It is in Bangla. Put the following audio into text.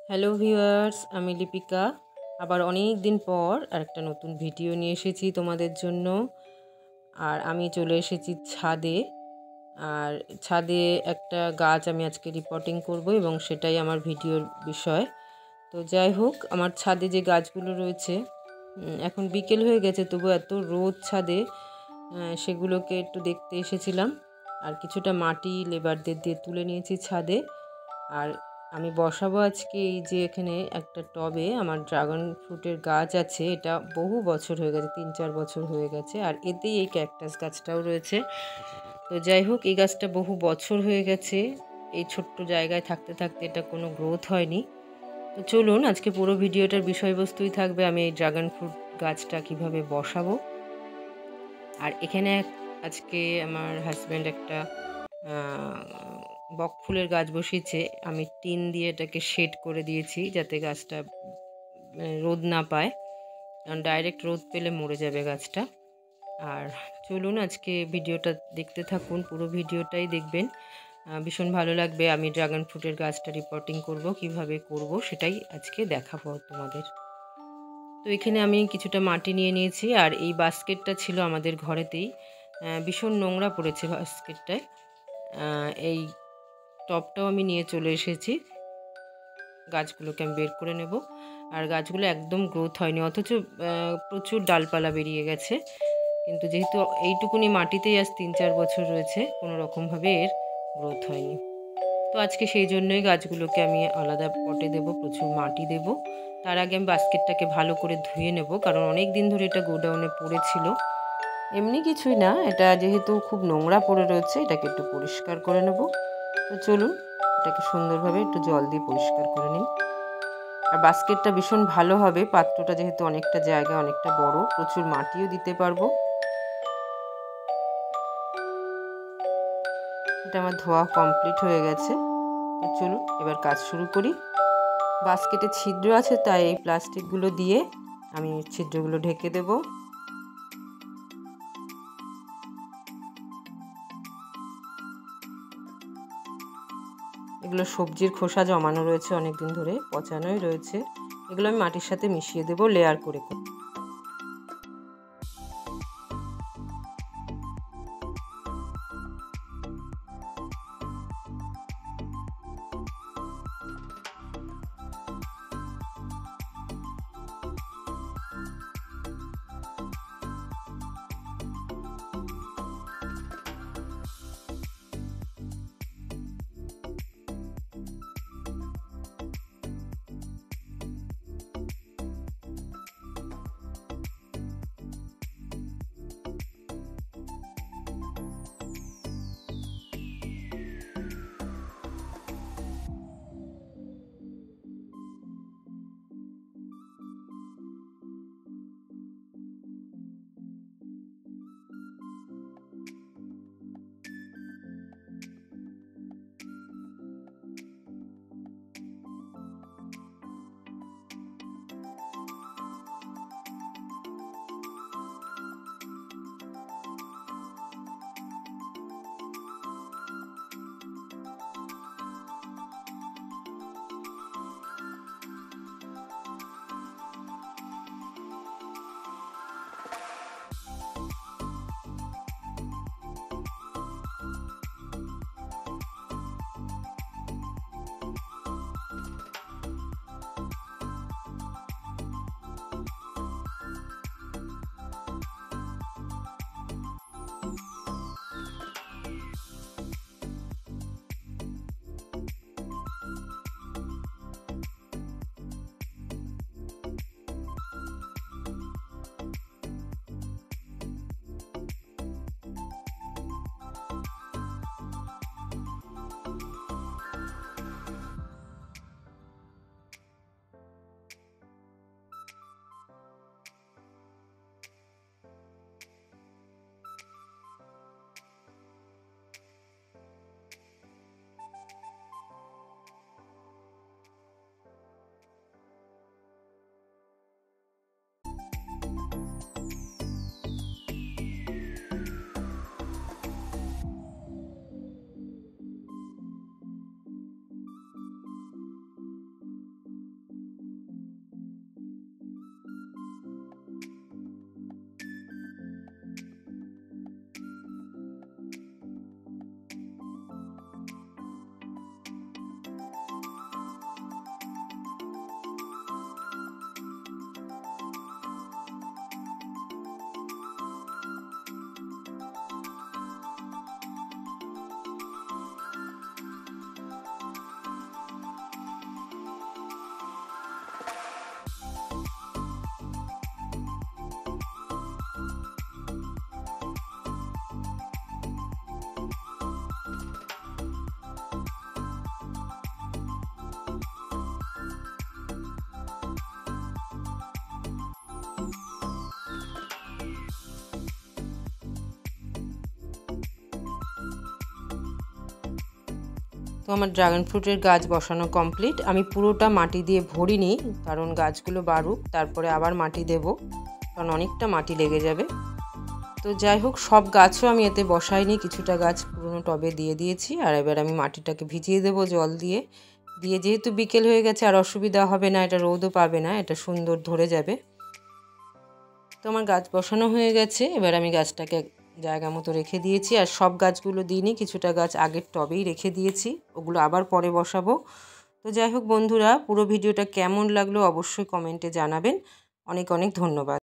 হ্যালো ভিউয়ার্স, আমি লিপিকা। আবার অনেক দিন পর আরেকটা নতুন ভিডিও নিয়ে এসেছি তোমাদের জন্য। আর আমি চলে এসেছি ছাদে। আর ছাদে একটা গাছ আমি আজকে রিপোর্টিং করব এবং সেটাই আমার ভিডিওর বিষয়। তো যাই হোক, আমার ছাদে যে গাছগুলো রয়েছে, এখন বিকেল হয়ে গেছে, তবু এত রোদ ছাদে, সেগুলোকে একটু দেখতে এসেছিলাম। আর কিছুটা মাটি লেবারদের দিয়ে তুলে নিয়েছি ছাদে। আর আমি বসাবো আজকে এই যে এখানে একটা টবে আমার ড্রাগন ফ্রুটের গাছ আছে। এটা বহু বছর হয়ে গেছে, 3-4 বছর হয়ে গেছে। আর এতেই এই ক্যাকটাস গাছটাও রয়েছে। তো যাই হোক, এই গাছটা বহু বছর হয়ে গেছে। এই ছোট্ট জায়গায় থাকতে থাকতে এটা কোনো গ্রোথ হয়নি। তো চলুন, আজকে পুরো ভিডিওটার বিষয়বস্তুই থাকবে আমি এই ড্রাগন ফ্রুট গাছটা কিভাবে বসাবো। আর এখানে আজকে আমার হাজব্যান্ড একটা বক ফুলের গাছ বসিয়েছে। আমি টিন দিয়ে এটাকে শেড করে দিয়েছি যাতে গাছটা রোদ না পায়, কারণ ডাইরেক্ট রোদ পেলে মরে যাবে গাছটা। আর চলুন, আজকে ভিডিওটা দেখতে থাকুন, পুরো ভিডিওটাই দেখবেন, ভীষণ ভালো লাগবে। আমি ড্রাগন ফ্রুটের গাছটা রিপোর্টিং করব, কিভাবে করব সেটাই আজকে দেখাবো তোমাদের। তো এখানে আমি কিছুটা মাটি নিয়ে নিয়েছি। আর এই বাস্কেটটা ছিল আমাদের ঘরেতেই, ভীষণ নোংরা পড়েছে বাস্কেটটায়। এই টবটাও আমি নিয়ে চলে এসেছি। গাছগুলোকে আমি বের করে নেব। আর গাছগুলো একদম গ্রোথ হয়নি, অথচ প্রচুর ডালপালা বেরিয়ে গেছে। কিন্তু যেহেতু এইটুকুনি মাটিতেই আজ 3-4 বছর রয়েছে, কোনো রকমভাবে এর গ্রোথ হয়নি। তো আজকে সেই জন্যই গাছগুলোকে আমি আলাদা পটে দেব, প্রচুর মাটি দেব। তার আগে আমি বাস্কেটটাকে ভালো করে ধুয়ে নেব, কারণ অনেক দিন ধরে এটা গোডাউনে পড়েছিল। এমনি কিছুই না, এটা যেহেতু খুব নোংরা পড়ে রয়েছে, এটাকে একটু পরিষ্কার করে নেব। তো চলুন, এটাকে সুন্দরভাবে একটু জল দিয়ে পরিষ্কার করে নিন। আর বাস্কেটটা ভীষণ ভালো হবে, পাত্রটা যেহেতু অনেকটা জায়গা, অনেকটা বড়, প্রচুর মাটিও দিতে পারবো। এটা আমার ধোয়া কমপ্লিট হয়ে গেছে। তো চলুন এবার কাজ শুরু করি। বাস্কেটে ছিদ্র আছে, তাই এই প্লাস্টিকগুলো দিয়ে আমি ছিদ্রগুলো ঢেকে দেব। এগুলো সবজির খোসা জমানো রয়েছে, অনেক দিন ধরে পচানোই রয়েছে। এগুলো আমি মাটির সাথে মিশিয়ে দেব লেয়ার করে করে। তো আমার ড্রাগন ফ্রুটের গাছ বসানো কমপ্লিট। আমি পুরোটা মাটি দিয়ে ভরিনি, কারণ গাছগুলো বাড়ুক, তারপরে আবার মাটি দেব, কারণ অনেকটা মাটি লেগে যাবে। তো যাই হোক, সব গাছও আমি এতে বসাইনি, কিছুটা গাছ পুরনো টবে দিয়ে দিয়েছি। আর এবার আমি মাটিটাকে ভিজিয়ে দেবো জল দিয়ে। যেহেতু বিকেল হয়ে গেছে আর অসুবিধা হবে না, এটা রোদও পাবে না, এটা সুন্দর ধরে যাবে। তো আমার গাছ বসানো হয়ে গেছে। এবার আমি গাছটাকে জায়গা মতো রেখে দিয়েছি। আর সব গাছগুলো দিইনি, কিছুটা গাছ আগের টবেই রেখে দিয়েছি, ওগুলো আবার পরে বসাবো। তো যাই হোক বন্ধুরা, পুরো ভিডিওটা কেমন লাগলো অবশ্যই কমেন্টে জানাবেন। অনেক অনেক ধন্যবাদ।